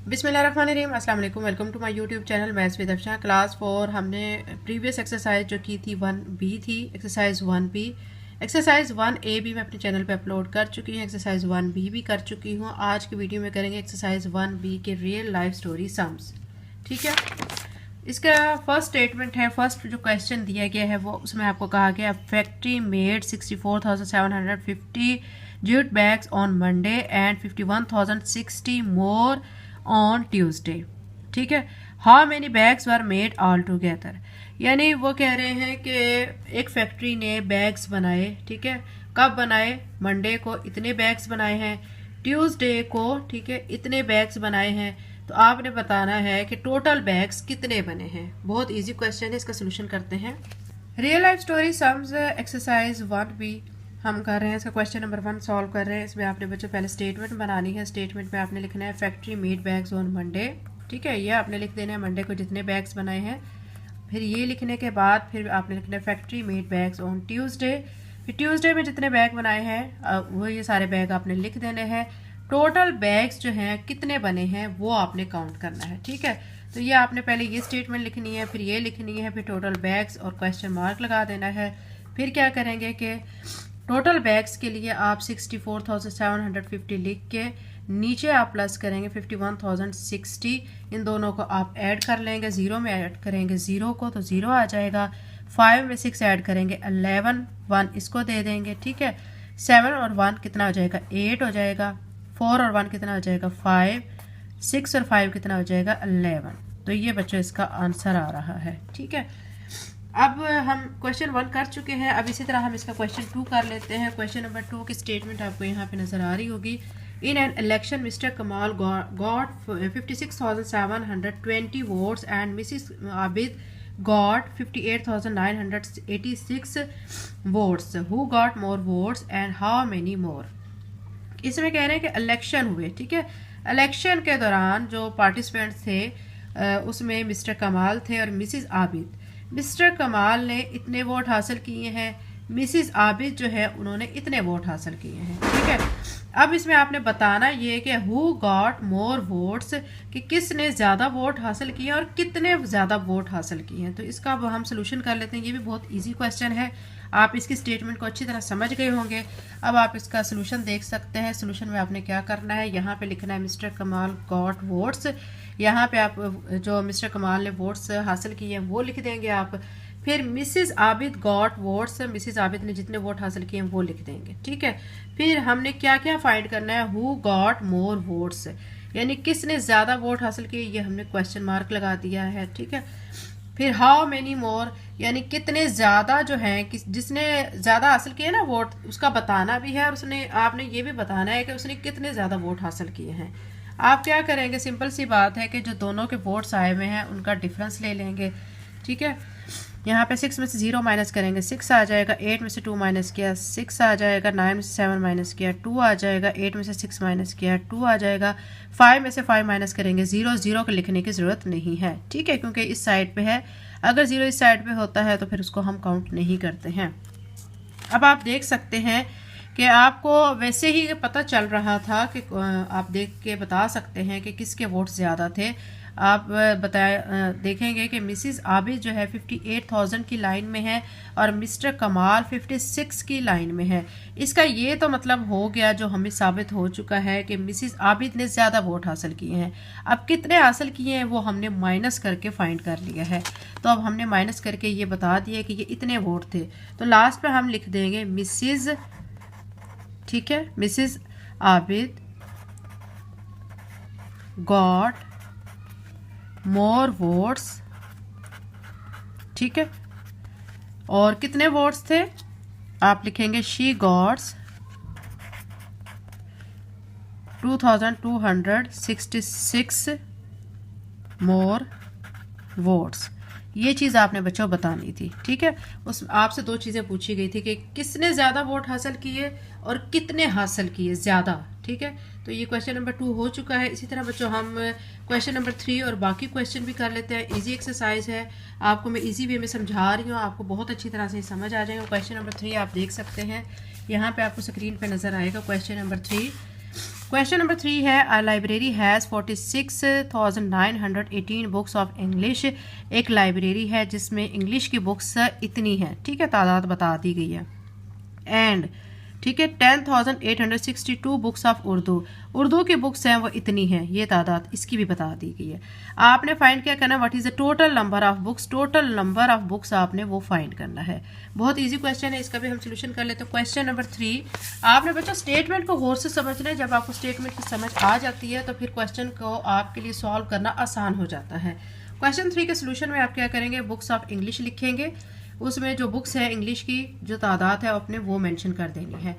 बिस्मिल्लाहिर्रहमानिर्रहीम, अस्सलाम वालेकुम। Welcome to my YouTube channel maths with Afsha. Class 4 हमने प्रीवियस एक्सरसाइज जो की थी 1B थी, एक्सरसाइज 1B। एक्सरसाइज 1A भी मैं अपने चैनल पे अपलोड कर चुकी हूँ, एक्सरसाइज 1B भी कर चुकी हूँ। आज की वीडियो में करेंगे एक्सरसाइज 1B के रियल लाइफ स्टोरी सम्स। ठीक है, इसका फर्स्ट स्टेटमेंट है, फर्स्ट जो क्वेश्चन दिया गया है वो उसमें आपको कहा गया factory made 64,750 jute bags on Monday and 51,060 more on Tuesday. ठीक है, how many bags were made all together. यानी वो कह रहे हैं कि एक फैक्ट्री ने बैग्स बनाए। ठीक है, कब बनाए? मंडे को इतने बैग्स बनाए हैं, ट्यूसडे को ठीक है इतने बैग्स बनाए हैं। तो आपने बताना है कि टोटल बैग्स कितने बने हैं। बहुत इजी क्वेश्चन है, इसका सोल्यूशन करते हैं। Real life story sums exercise 1B हम कर रहे हैं। इसका क्वेश्चन नंबर 1 सॉल्व कर रहे हैं। इसमें आपने बच्चों पहले स्टेटमेंट बनानी है। स्टेटमेंट में आपने लिखना है factory made bags on Monday. ठीक है, ये आपने लिख देना है मंडे को जितने बैग्स बनाए हैं। फिर ये लिखने के बाद फिर आपने लिखना है factory made bags on Tuesday. फिर ट्यूसडे में जितने बैग बनाए हैं वो ये सारे बैग आपने लिख देने हैं। टोटल बैग्स जो हैं कितने बने हैं वो आपने काउंट करना है। ठीक है, तो ये आपने पहले ये स्टेटमेंट लिखनी है, फिर ये लिखनी है, फिर टोटल बैग्स और क्वेश्चन मार्क लगा देना है। फिर क्या करेंगे कि टोटल बैग्स के लिए आप 64,750 लिख के नीचे आप प्लस करेंगे 51,060। इन दोनों को आप ऐड कर लेंगे, ज़ीरो में ऐड करेंगे ज़ीरो को तो ज़ीरो आ जाएगा। 5 में 6 ऐड करेंगे 11, 1 इसको दे देंगे। ठीक है, 7 और 1 कितना हो जाएगा? 8 हो जाएगा। 4 और 1 कितना हो जाएगा? 5। 6 और 5 कितना हो जाएगा? 11। तो ये बच्चों इसका आंसर आ रहा है। ठीक है, अब हम क्वेश्चन 1 कर चुके हैं। अब इसी तरह हम इसका क्वेश्चन 2 कर लेते हैं। क्वेश्चन नंबर 2 की स्टेटमेंट आपको यहाँ पे नजर आ रही होगी। इन एन इलेक्शन मिस्टर कमाल got 56,720 votes and Mrs Abid got 58,986 votes. Who got more votes and how many more. इसमें कह रहे हैं कि इलेक्शन हुए। ठीक है, इलेक्शन के दौरान जो पार्टिसिपेंट्स थे उसमें मिस्टर कमाल थे और मिसिस आबिद। मिस्टर कमाल ने इतने वोट हासिल किए हैं, मिसिस आबिद जो है उन्होंने इतने वोट हासिल किए हैं। ठीक है, अब इसमें आपने बताना ये कि हु गॉट मोर वोट्स, कि किसने ज़्यादा वोट हासिल किए और कितने ज़्यादा वोट हासिल किए हैं। तो इसका अब हम सोल्यूशन कर लेते हैं। ये भी बहुत इजी क्वेश्चन है, आप इसकी स्टेटमेंट को अच्छी तरह समझ गए होंगे। अब आप इसका सोल्यूशन देख सकते हैं। सोल्यूशन में आपने क्या करना है, यहाँ पे लिखना है मिस्टर कमाल गॉट वोट्स। यहाँ पे आप जो मिस्टर कमाल ने वोट्स हासिल किए हैं वो लिख देंगे आप। फिर Mrs Abid got votes, Mrs Abid ने जितने वोट हासिल किए हैं वो लिख देंगे। ठीक है, फिर हमने क्या क्या फाइंड करना है, हु गॉट मोर वोट्स, यानी किसने ज़्यादा वोट हासिल किए, ये हमने क्वेश्चन मार्क लगा दिया है। ठीक है, फिर हाउ मेनी मोर, यानी कितने ज़्यादा जो हैं, जिसने ज़्यादा हासिल किए ना वोट उसका बताना भी है और उसने आपने ये भी बताना है कि उसने कितने ज़्यादा वोट हासिल किए हैं। आप क्या करेंगे, सिंपल सी बात है कि जो दोनों के वोट्स आए हुए हैं उनका डिफरेंस ले लेंगे। ठीक है, यहाँ पे 6 में से 0 माइनस करेंगे 6 आ जाएगा। 8 में से 2 माइनस किया 6 आ जाएगा। 9 में से 7 माइनस किया 2 आ जाएगा। 8 में से 6 माइनस किया 2 आ जाएगा। 5 में से 5 माइनस करेंगे 0। 0 को लिखने की ज़रूरत नहीं है। ठीक है, क्योंकि इस साइड पे है। अगर 0 इस साइड पे होता है तो फिर उसको हम काउंट नहीं करते हैं। अब आप देख सकते हैं कि आपको वैसे ही पता चल रहा था कि आप देख के बता सकते हैं कि किसके वोट ज़्यादा थे। आप देखेंगे कि मिसिस आबिद जो है 58,000 की लाइन में है और मिस्टर कमाल 56 की लाइन में है। इसका ये तो मतलब हो गया, जो हमें साबित हो चुका है कि मिसिस आबिद ने ज़्यादा वोट हासिल किए हैं। अब कितने हासिल किए हैं वो हमने माइनस करके फाइंड कर लिया है। तो अब हमने माइनस करके ये बता दिया कि ये इतने वोट थे। तो लास्ट में हम लिख देंगे मिसिस, ठीक है, Mrs Abid got more votes. ठीक है, और कितने वोट्स थे आप लिखेंगे शी गॉट्स 2,266 मोर वोट्स। ये चीज़ आपने बच्चों बतानी थी। ठीक है, उस आपसे 2 चीज़ें पूछी गई थी कि किसने ज़्यादा वोट हासिल किए और कितने हासिल किए ज़्यादा। ठीक है, तो ये क्वेश्चन नंबर 2 हो चुका है। इसी तरह बच्चों हम क्वेश्चन नंबर 3 और बाकी क्वेश्चन भी कर लेते हैं। इजी एक्सरसाइज है, आपको मैं इजी वे में समझा रही हूँ, आपको बहुत अच्छी तरह से समझ आ जाएगा। क्वेश्चन नंबर 3 आप देख सकते हैं, यहाँ पे आपको स्क्रीन पे नज़र आएगा। क्वेश्चन नंबर 3, क्वेश्चन नंबर 3 है, a library has 46,918 books of English. एक लाइब्रेरी है जिसमें इंग्लिश की बुक्स इतनी है, ठीक है, तादाद बता दी गई है। एंड ठीक है 10,862 बुक्स ऑफ उर्दू, उर्दू की बुक्स हैं वो इतनी हैं, ये तादाद इसकी भी बता दी गई है। आपने फाइंड क्या करना है, what is the total number of books, total number of books आपने वो फाइंड करना है। बहुत इजी क्वेश्चन है, इसका भी हम सोल्यूशन कर लेते हैं। क्वेश्चन नंबर 3, आपने बच्चों स्टेटमेंट को गौर से समझना है। जब आपको स्टेटमेंट की समझ आ जाती है तो फिर क्वेश्चन को आपके लिए सॉल्व करना आसान हो जाता है। क्वेश्चन 3 के सोल्यूशन में आप क्या करेंगे, बुक्स ऑफ इंग्लिश लिखेंगे, उसमें जो बुक्स है इंग्लिश की जो तादाद है आपने वो मेंशन कर देनी है।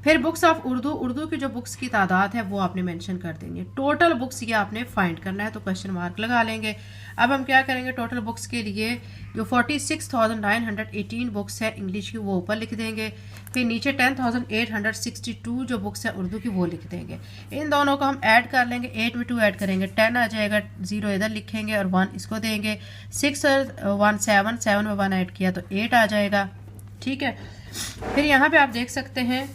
फिर बुक्स ऑफ उर्दू, उर्दू की जो बुक्स की तादाद है वो आपने मेंशन कर देनी है। टोटल बुक्स ये आपने फाइंड करना है, तो क्वेश्चन मार्क लगा लेंगे। अब हम क्या करेंगे, टोटल बुक्स के लिए जो 46,918 बुक्स है इंग्लिश की वो ऊपर लिख देंगे। फिर नीचे 10,862 जो बुक्स है उर्दू की वो लिख देंगे। इन दोनों को हम ऐड कर लेंगे, 8 में 2 ऐड करेंगे 10 आ जाएगा, 0 इधर लिखेंगे और 1 इसको देंगे। 6 और 1 7, 7 में 1 ऐड किया तो 8 आ जाएगा, ठीक है। फिर यहाँ पे आप देख सकते हैं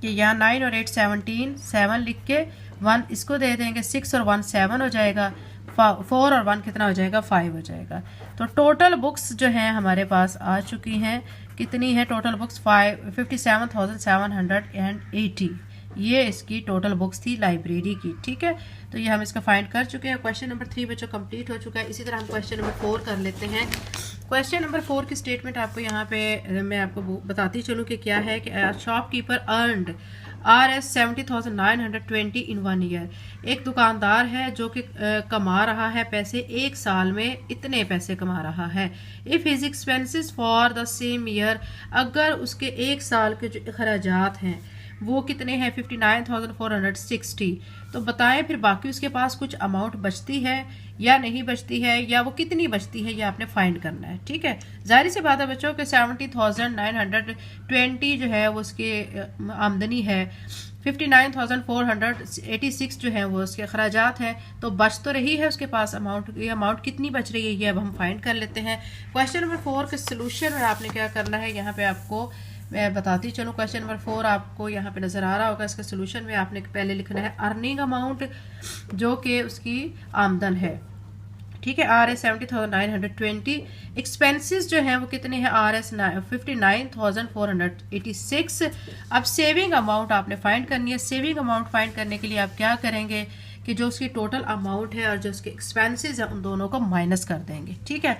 कि यहाँ 9 और 8 17, 7 लिख के 1 इसको दे देंगे, 6 और 1 7 हो जाएगा, 4 और 1 कितना हो जाएगा, 5 हो जाएगा। तो टोटल बुक्स जो हैं हमारे पास आ चुकी हैं, कितनी है टोटल बुक्स, 57,780, ये इसकी टोटल बुक्स थी लाइब्रेरी की, ठीक है। तो ये हम इसका फाइंड कर चुके हैं। क्वेश्चन नंबर 3 बच्चों कंप्लीट हो चुका है। इसी तरह हम क्वेश्चन नंबर 4 कर लेते हैं। क्वेश्चन नंबर 4 की स्टेटमेंट आपको यहाँ पे मैं आपको बताती चलूँ कि क्या है कि शॉपकीपर अर्नड RS 70,920 इन 1 ईयर। एक दुकानदार है जो कि कमा रहा है पैसे, एक साल में इतने पैसे कमा रहा है। If his expenses for the same year, अगर उसके एक साल के जो अखराजात हैं वो कितने हैं, 59,460, तो बताएं फिर बाकी उसके पास कुछ अमाउंट बचती है या नहीं बचती है, या वो कितनी बचती है, ये आपने फाइंड करना है, ठीक है। जाहिर सी बात है बच्चों के 70,920 जो है वो उसकी आमदनी है, 59,486 जो है वो उसके अखराजात हैं, तो बच तो रही है उसके पास अमाउंट। ये अमाउंट कितनी बच रही है ये अब हम फाइंड कर लेते हैं। क्वेश्चन नंबर 4 के सोल्यूशन में आपने क्या करना है, यहाँ पे आपको मैं बताती चलूँ। क्वेश्चन नंबर 4 आपको यहाँ पे नज़र आ रहा होगा, इसके सोल्यूशन में आपने पहले लिखना है अर्निंग अमाउंट जो कि उसकी आमदन है, ठीक है, RS 70,920। एक्सपेंसेस जो हैं वो कितने हैं, RS 59,486। अब सेविंग अमाउंट आपने फाइंड करनी है। सेविंग अमाउंट फाइंड करने के लिए आप क्या करेंगे कि जो उसकी टोटल अमाउंट है और जो उसके एक्सपेंसेस हैं उन दोनों को माइनस कर देंगे, ठीक है।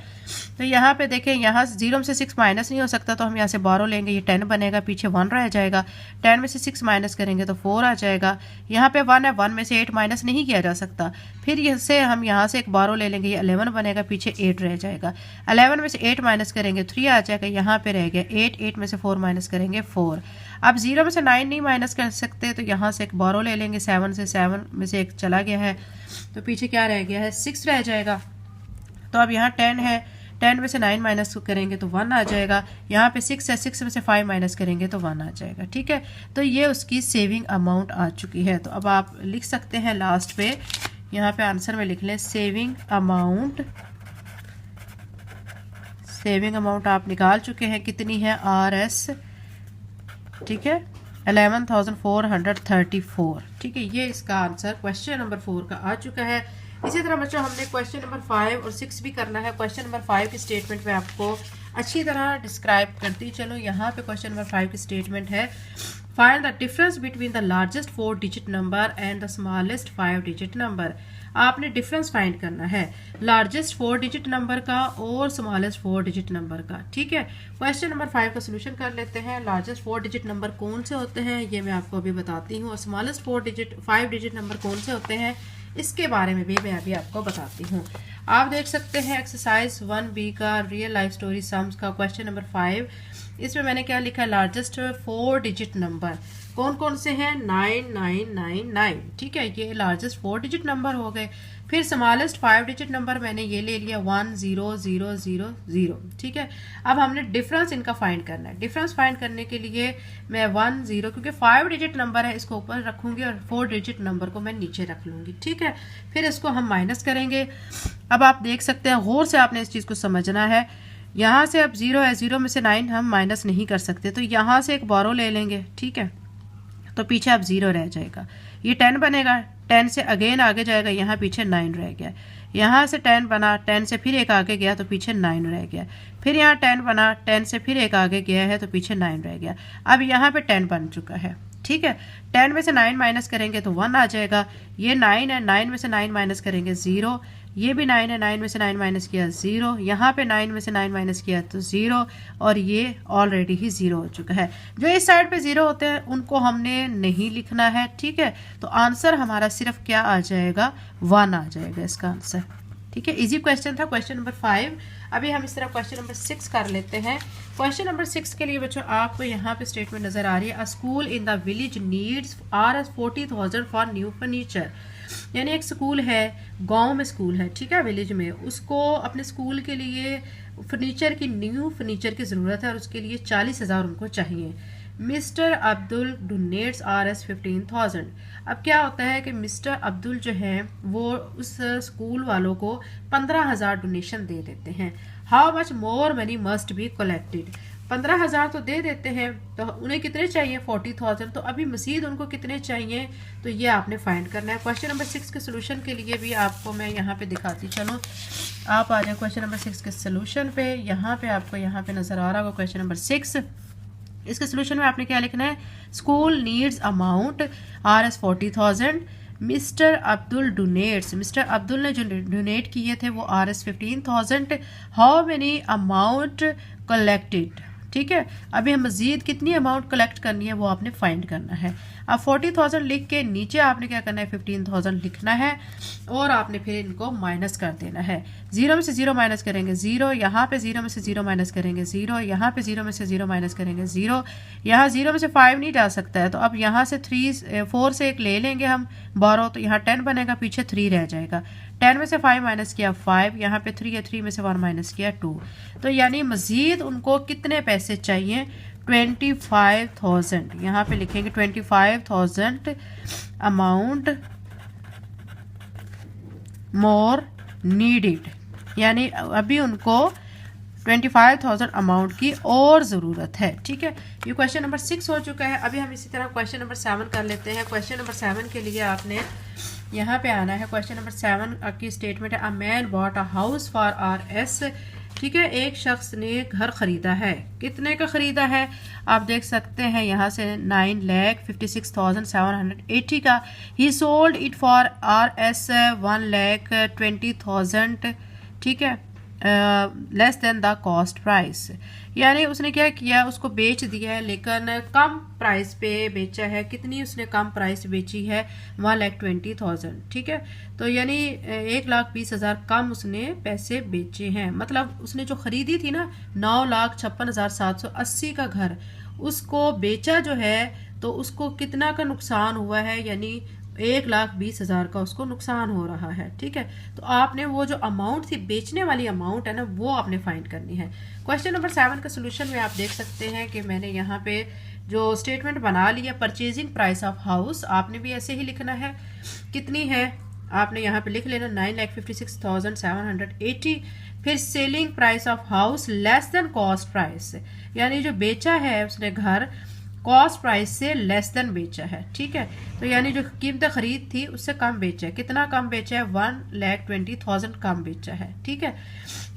तो यहाँ पे देखें, यहाँ 0 में से 6 माइनस नहीं हो सकता, तो हम यहाँ से 12 लेंगे, ये 10 बनेगा, पीछे 1 रह जाएगा। 10 में से 6 माइनस करेंगे तो 4 आ जाएगा। यहाँ पे 1 है, 1 में से 8 माइनस नहीं किया जा सकता। फिर इससे हम यहाँ से एक 12 ले लेंगे, ये 11 बनेगा, पीछे 8 रह जाएगा। 11 में से 8 माइनस करेंगे 3 आ जाएगा, यहाँ पे रह गया 8, 8 में से 4 माइनस करेंगे 4। अब 0 में से 9 नहीं माइनस कर सकते, तो यहाँ से एक 12 ले लेंगे, 7 से 7 में से एक चला गया है, तो पीछे क्या रह गया है, 6 रह जाएगा। तो अब यहाँ 10 है, 10 में से 9 माइनस करेंगे तो 1 आ जाएगा। यहाँ पे 6 है, 6 में से 5 माइनस करेंगे तो 1 आ जाएगा, ठीक है। तो ये उसकी सेविंग अमाउंट आ चुकी है। तो अब आप लिख सकते हैं लास्ट पे, यहाँ पे आंसर में लिख लें सेविंग अमाउंट। सेविंग अमाउंट आप निकाल चुके हैं, कितनी है, RS, ठीक है, 11,434, ठीक है। ये इसका आंसर क्वेश्चन नंबर 4 का आ चुका है। इसी तरह बच्चों हमने क्वेश्चन नंबर 5 और 6 भी करना है। क्वेश्चन नंबर 5 की स्टेटमेंट में आपको अच्छी तरह डिस्क्राइब करती चलो। यहाँ पे क्वेश्चन नंबर 5 की स्टेटमेंट है, find the difference between the largest 4 digit number and the smallest 5 digit number. आपने डिफरेंस फाइंड करना है लार्जेस्ट 4 डिजिट नंबर का और स्मॉलेस्ट 4 डिजिट नंबर का, ठीक है। क्वेश्चन नंबर 5 का सोल्यूशन कर लेते हैं। लार्जेस्ट 4 डिजिट नंबर कौन से होते हैं ये मैं आपको अभी बताती हूँ, और स्मॉलेस्ट 5 डिजिट नंबर कौन से होते हैं इसके बारे में भी मैं अभी आपको बताती हूँ। आप देख सकते हैं एक्सरसाइज 1B का रियल लाइफ स्टोरी सम्स का क्वेश्चन नंबर 5। इसमें मैंने क्या लिखा है, लार्जेस्ट 4 डिजिट नंबर कौन कौन से हैं, 9999, ठीक है, ये लार्जेस्ट 4 डिजिट नंबर हो गए। फिर स्मॉलेस्ट 5 डिजिट नंबर मैंने ये ले लिया 10000, ठीक है। अब हमने डिफरेंस इनका फाइंड करना है। डिफरेंस फाइंड करने के लिए मैं 10 क्योंकि 5 डिजिट नंबर है इसको ऊपर रखूंगी और 4 डिजिट नंबर को मैं नीचे रख लूंगी, ठीक है। फिर इसको हम माइनस करेंगे। अब आप देख सकते हैं, गौर से आपने इस चीज़ को समझना है। यहाँ से अब 0 है, 0 में से 9 हम माइनस नहीं कर सकते, तो यहाँ से एक 12 ले लेंगे, ठीक है, तो पीछे अब 0 रह जाएगा। ये 10 बनेगा, 10 से अगेन आगे जाएगा, यहाँ पीछे 9 रह गया। यहाँ से 10 बना, 10 से फिर एक आगे गया तो पीछे 9 रह गया। फिर यहाँ 10 बना, 10 से फिर एक आगे गया है तो पीछे 9 रह गया। अब यहाँ पे 10 बन चुका है, ठीक है। 10 में से 9 माइनस करेंगे तो 1 आ जाएगा। ये 9 है, 9 में से 9 माइनस करेंगे 0। ये भी 9 है, 9 में से 9 माइनस किया 0। यहाँ पे 9 में से 9 माइनस किया तो 0, और ये ऑलरेडी ही 0 हो चुका है। जो इस साइड पे 0 होते हैं उनको हमने नहीं लिखना है, ठीक है। तो आंसर हमारा सिर्फ क्या आ जाएगा, 1 आ जाएगा इसका आंसर, ठीक है। इजी क्वेश्चन था, क्वेश्चन नंबर 5। अभी हम इस तरह क्वेश्चन नंबर 6 कर लेते हैं। क्वेश्चन नंबर 6 के लिए बच्चों आपको यहाँ पे स्टेटमेंट नजर आ रही है, अ school in the village needs Rs40,000 for new furniture. यानी एक स्कूल है, गांव में स्कूल है, ठीक है, विलेज में, उसको अपने स्कूल के लिए फर्नीचर की, न्यू फर्नीचर की ज़रूरत है और उसके लिए 40,000 उनको चाहिए। Mr Abdul donates Rs15,000। अब क्या होता है कि मिस्टर अब्दुल जो है वो उस स्कूल वालों को 15,000 डोनेशन दे देते हैं। How much more money must be collected. 15,000 तो दे देते हैं, तो उन्हें कितने चाहिए, 40,000। तो अभी मजीद उनको कितने चाहिए, तो ये आपने फाइंड करना है। क्वेश्चन नंबर 6 के सोल्यूशन के लिए भी आपको मैं यहाँ पे दिखाती चलो। आप आ जाए क्वेश्चन नंबर 6 के सोल्यूशन पे। यहाँ पे आपको यहाँ पे नजर आ रहा होगा क्वेश्चन नंबर 6। इसके सोल्यूशन में आपने क्या लिखना है, school needs amount Rs40,000। Mr Abdul donates, Mr Abdul ने जो डोनेट किए थे वो Rs15,000। How many amount collected, ठीक है। अभी हम मजीद कितनी अमाउंट कलेक्ट करनी है वो आपने फाइंड करना है। अब 40,000 लिख के नीचे आपने क्या करना है, 15,000 लिखना है और आपने फिर इनको माइनस कर देना है। 0 में से 0 माइनस करेंगे 0, यहाँ पे 0 में से 0 माइनस करेंगे 0, यहाँ पे 0 में से 0 माइनस करेंगे 0। यहाँ 0 में से 5 नहीं जा सकता है, तो अब यहाँ से 4 से एक ले लेंगे हम बारो, तो यहाँ 10 बनेगा, पीछे 3 रह जाएगा। 10 में से 5 माइनस किया 5, यहाँ पे 3 है, 3 में से 1 माइनस किया 2। तो यानी मजीद उनको कितने पैसे चाहिए, 25,000। यहाँ पे लिखेंगे 25,000 अमाउंट मोर नीडेड, यानी अभी उनको 25,000 अमाउंट की और ज़रूरत है, ठीक है। ये क्वेश्चन नंबर 6 हो चुका है। अभी हम इसी तरह क्वेश्चन नंबर 7 कर लेते हैं। क्वेश्चन नंबर 7 के लिए आपने यहाँ पे आना है। क्वेश्चन नंबर 7 की स्टेटमेंट है, a man bought a house for Rs, ठीक है। एक शख्स ने घर खरीदा है, कितने का खरीदा है, आप देख सकते हैं यहाँ से 9,56,780 का। ही सोल्ड इट फॉर Rs 1,20,000, ठीक है, less than the cost price. यानी उसने क्या किया, उसको बेच दिया है लेकिन कम प्राइस पे बेचा है। कितनी उसने कम प्राइस बेची है, 1,20,000, ठीक है। तो यानी 1,20,000 कम उसने पैसे बेचे हैं। मतलब उसने जो खरीदी थी ना 9,56,780 का घर, उसको बेचा जो है तो उसको कितना का नुकसान हुआ है, यानी 1,20,000 का उसको नुकसान हो रहा है, ठीक है। तो आपने वो जो अमाउंट थी, बेचने वाली अमाउंट है ना, वो आपने फाइंड करनी है। क्वेश्चन नंबर 7 का सोल्यूशन में आप देख सकते हैं कि मैंने यहाँ पे जो स्टेटमेंट बना लिया, परचेजिंग प्राइस ऑफ हाउस आपने भी ऐसे ही लिखना है। कितनी है आपने यहाँ पे लिख लेना, 9,56,780। फिर selling price of house less than cost price, यानी जो बेचा है उसने घर कॉस्ट प्राइस से लेस देन बेचा है, ठीक है। तो यानी जो कीमत खरीद थी उससे कम बेचा है। कितना कम बेचा है, 1,20,000 कम बेचा है, ठीक है।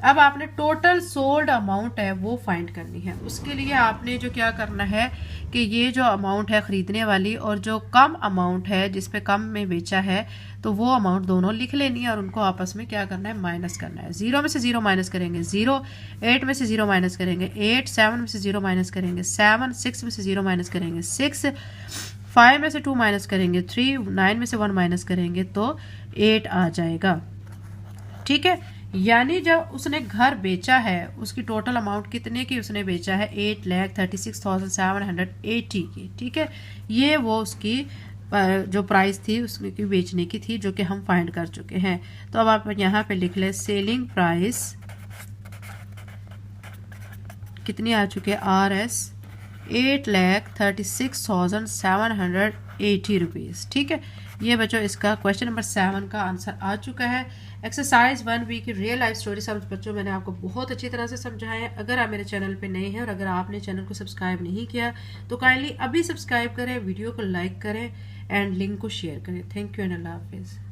अब आपने टोटल सोल्ड अमाउंट है वो फाइंड करनी है। उसके लिए आपने जो क्या करना है कि ये जो अमाउंट है खरीदने वाली और जो कम अमाउंट है जिस पे कम में बेचा है, तो वो अमाउंट दोनों लिख लेनी है और उनको आपस में क्या करना है, माइनस करना है। 0 में से 0 माइनस करेंगे 0, 8 में से 0 माइनस करेंगे 8, 7 में से 0 माइनस करेंगे 7, 6 में से 0 माइनस करेंगे 6, 5 में से 2 माइनस करेंगे 3, 9 में से 1 माइनस करेंगे तो 8 आ जाएगा, ठीक है। यानी जब उसने घर बेचा है उसकी टोटल अमाउंट कितने की उसने बेचा है, 8,36,780 की, ठीक है। ये वो उसकी जो प्राइस थी उसकी बेचने की थी, जो कि हम फाइंड कर चुके हैं। तो अब आप यहाँ पे लिख लें, सेलिंग प्राइस कितनी आ चुकी है, Rs 8,36,780 रुपीज़, ठीक है। ये बच्चों इसका क्वेश्चन नंबर 7 का आंसर आ चुका है। एक्सरसाइज 1B की रियल लाइफ स्टोरी सब बच्चों मैंने आपको बहुत अच्छी तरह से समझाया है। अगर आप मेरे चैनल पे नए हैं और अगर आपने चैनल को सब्सक्राइब नहीं किया तो काइंडली अभी सब्सक्राइब करें, वीडियो को लाइक करें एंड लिंक को शेयर करें। थैंक यू एंड अल्लाह हाफिज़।